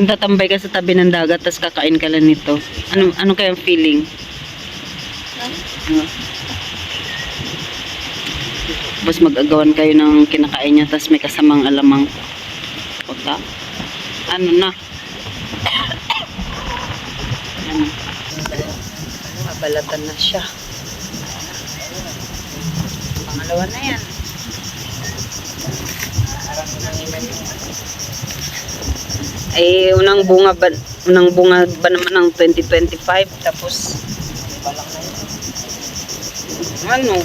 Yung tatambay ka sa tabi ng dagat, tapos kakain ka lang nito. Ano kayang feeling? Tapos mag-agawan kayo ng kinakain niya, tapos may kasamang alamang. Puta. Ano na? Ano? Mabalatan na siya. Pangalawa na yan. Ay, unang bunga ba naman ng 2025, tapos ano?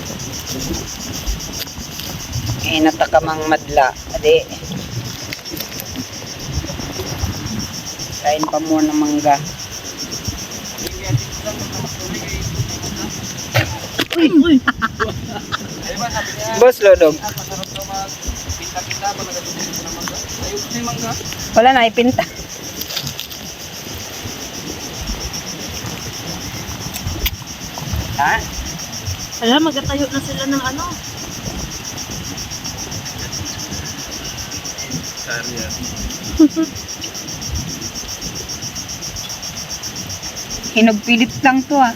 Natakamang madla. Ade. Kain pa mo ng mangga. Uy! Boss Lodog. Wala na, ipinta. Ha? Alam, magatayo na sila ng ano. Hinugpilit lang to ah.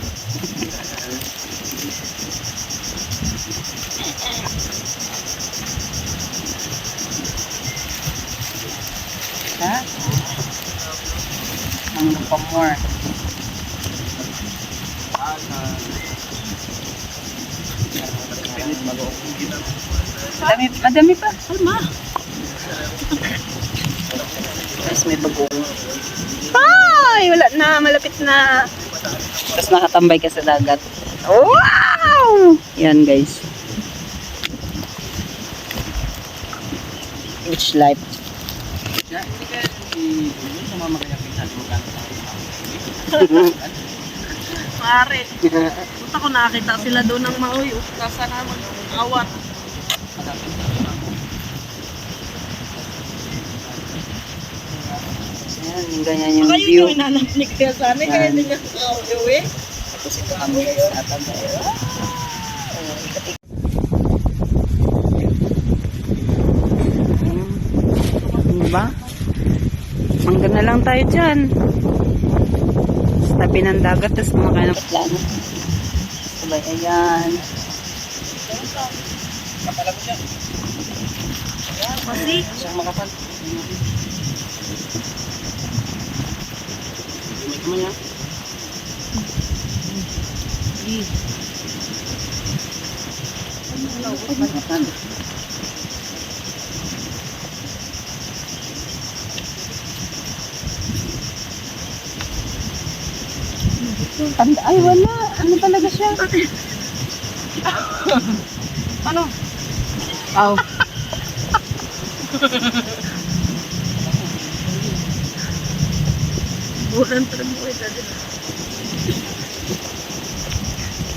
Ha? Hanggang pa more. Madami pa. Alma. Tapos may bagong. Ay! Wala na. Malapit na. Tapos nakatambay ka sa dagat. Wow! Yan guys. Beach life. Pare. Punta ko nakakita sila doon ng mauy. Ukasa naman yung awat. Yan, ganyan yung Baka view. yun yung inanapnik kaya sana. Kaya hindi niya uwi. Tapos ito kami guys, natambay. Diba? Mangga na lang tayo dyan. Sa tabi ng dagat, tapos kumakain ng patlano. Sabay, ayan. Kapala ko siya. Kasi, Siyang makapal. May kamay ha? Makapal. Tanda, ay wala. Ano talaga siya? Ano? Aw. bulan terbuhay tadi.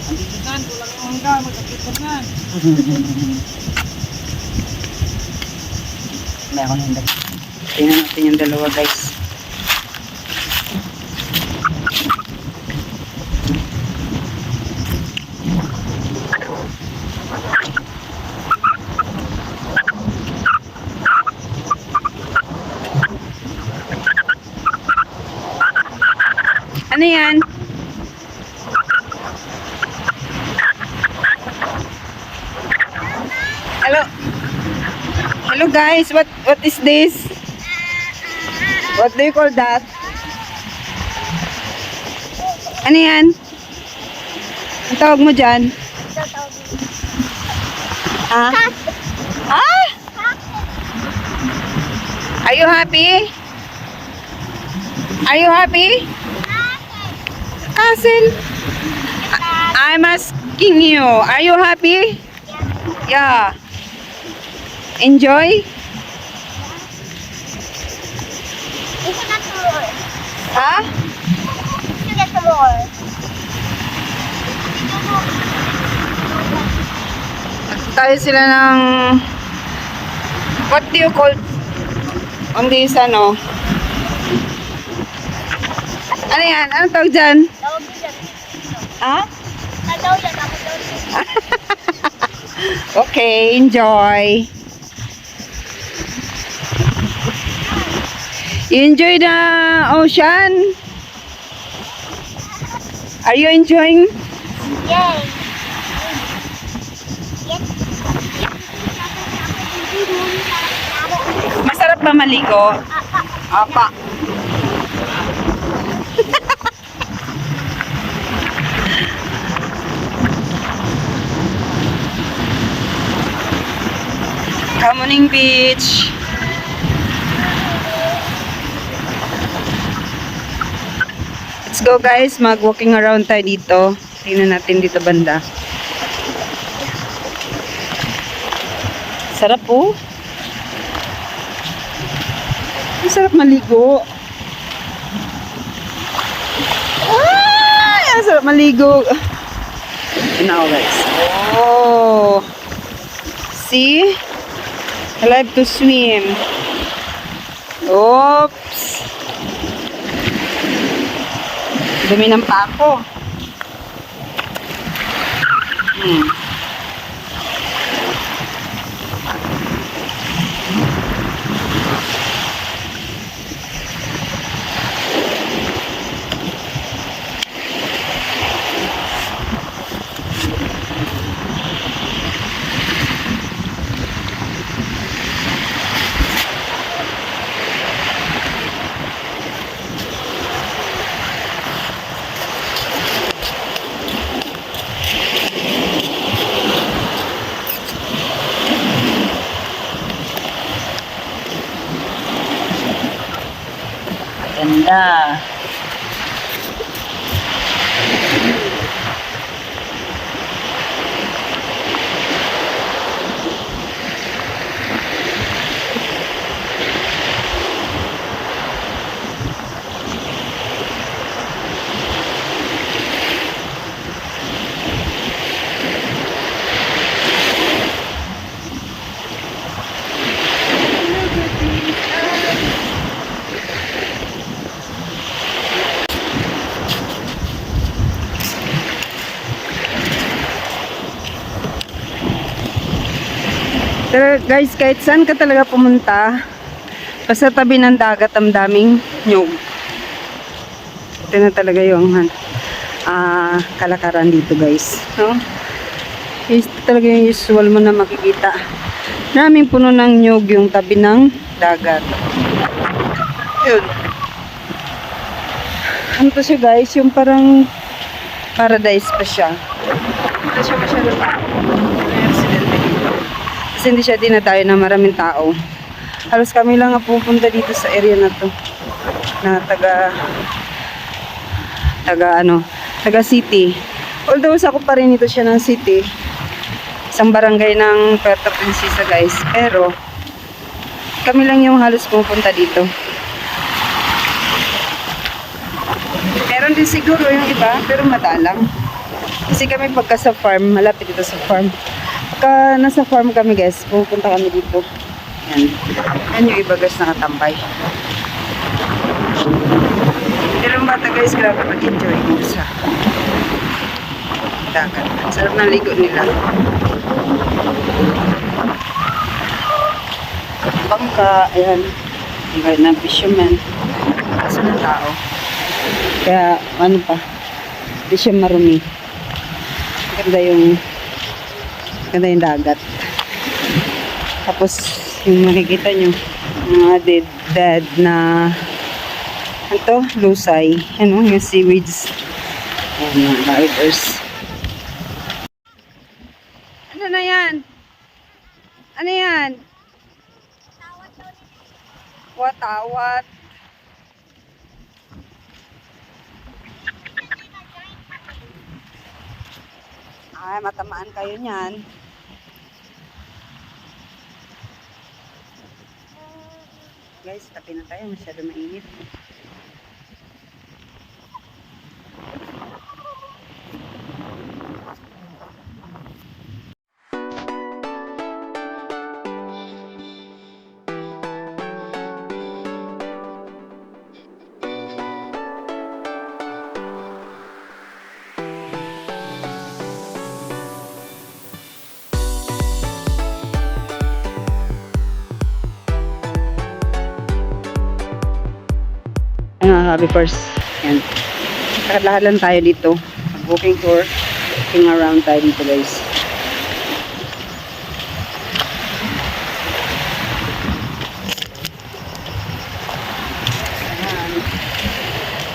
Andito saan? Kulang yung hangga. Magkakit pa na. May ako nang dalawa. Tingnan natin yung dalawa guys. Ano yan? Hello. Hello guys, what is this? What do you call that? Ano yan? Ang tawag mo dyan? Ah? Ah? Are you happy? Are you happy? Castle. I'm asking you, are you happy? Yeah. Enjoy? You should get some more. Ha? You should get some more. Tayo sila ng what do you call on this ano? Ano yan? Anong tawag dyan? Tawag ko dyan. Ha? Tataw yan. Ako daw yan. Okay, enjoy. You enjoy the ocean? Are you enjoying? Yay! Yes. Masarap ba maligo? Apa. Kamuning Beach. Let's go guys, mag-walking around tayo dito. Tingnan natin dito banda. Sarap po. Ang sarap maligo. Ay, ang sarap maligo. Now guys. Oh. See? I like to swim. Oops. Dumi ng pako. Ganda. Pero guys, kahit saan ka talaga pumunta, basta tabi ng dagat, ang daming nyug. Ito na talaga yung kalakaran dito guys. No? Ito talaga yung usual mo na makikita. Maraming puno ng nyug yung tabi ng dagat. Yun. Ano to siya guys? Yung parang paradise pa siya. Hindi siya masyadong tao. Kasi hindi siya dinadayo ng maraming tao. Halos kami lang ang pupunta dito sa area na to. Na taga city. Although sa ko pa rin ito siya ng city. Isang barangay ng Puerto Princesa guys. Pero kami lang yung halos pupunta dito. Meron din siguro yung iba, pero madalang. Kasi kami pagka sa farm, malapit dito sa farm. Pagka nasa farm kami guys, pupunta kami dito. Yan. Yan yung iba guys nakatambay. Pero ang bata guys, grabe mag-enjoy mo sa dagat. Sarap ng ligo nila. Bangka, ayan. Ang gaya ng fisherman. Kaso ng tao. Kaya ano pa, hindi siya marumi. Ganda yung dagat. Tapos yung makikita nyo mga dead na ito, lusay. Ano, yung seaweeds. Ayan, mga divers. Ano na yan? Ano yan? Watawat. Ay, matamaan kayo niyan. Guys, tabi na tayo. Masyado mainit. Happy First. Yan. Lakad lang tayo dito. Walking tour. Walking around tayo dito guys.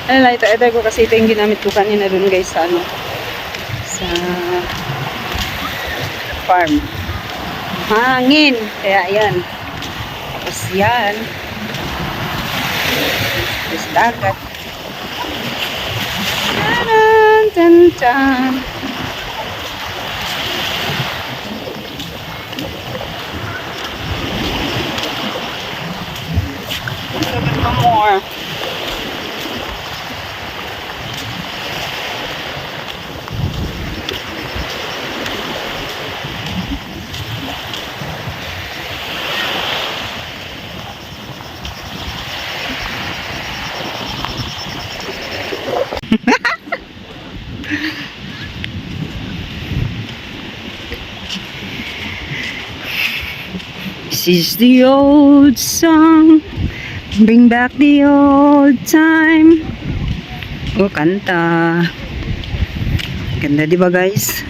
Ayan lang, ito ko kasi ito yung ginamit ko kanina dun guys sa ano, sa farm. Hangin! Kaya yan. Tapos yan. Tapos dagat. Taran, tan, tan. Look at the more. This is the old song. Bring back the old time. Oh, kanta. Ganda, di ba guys?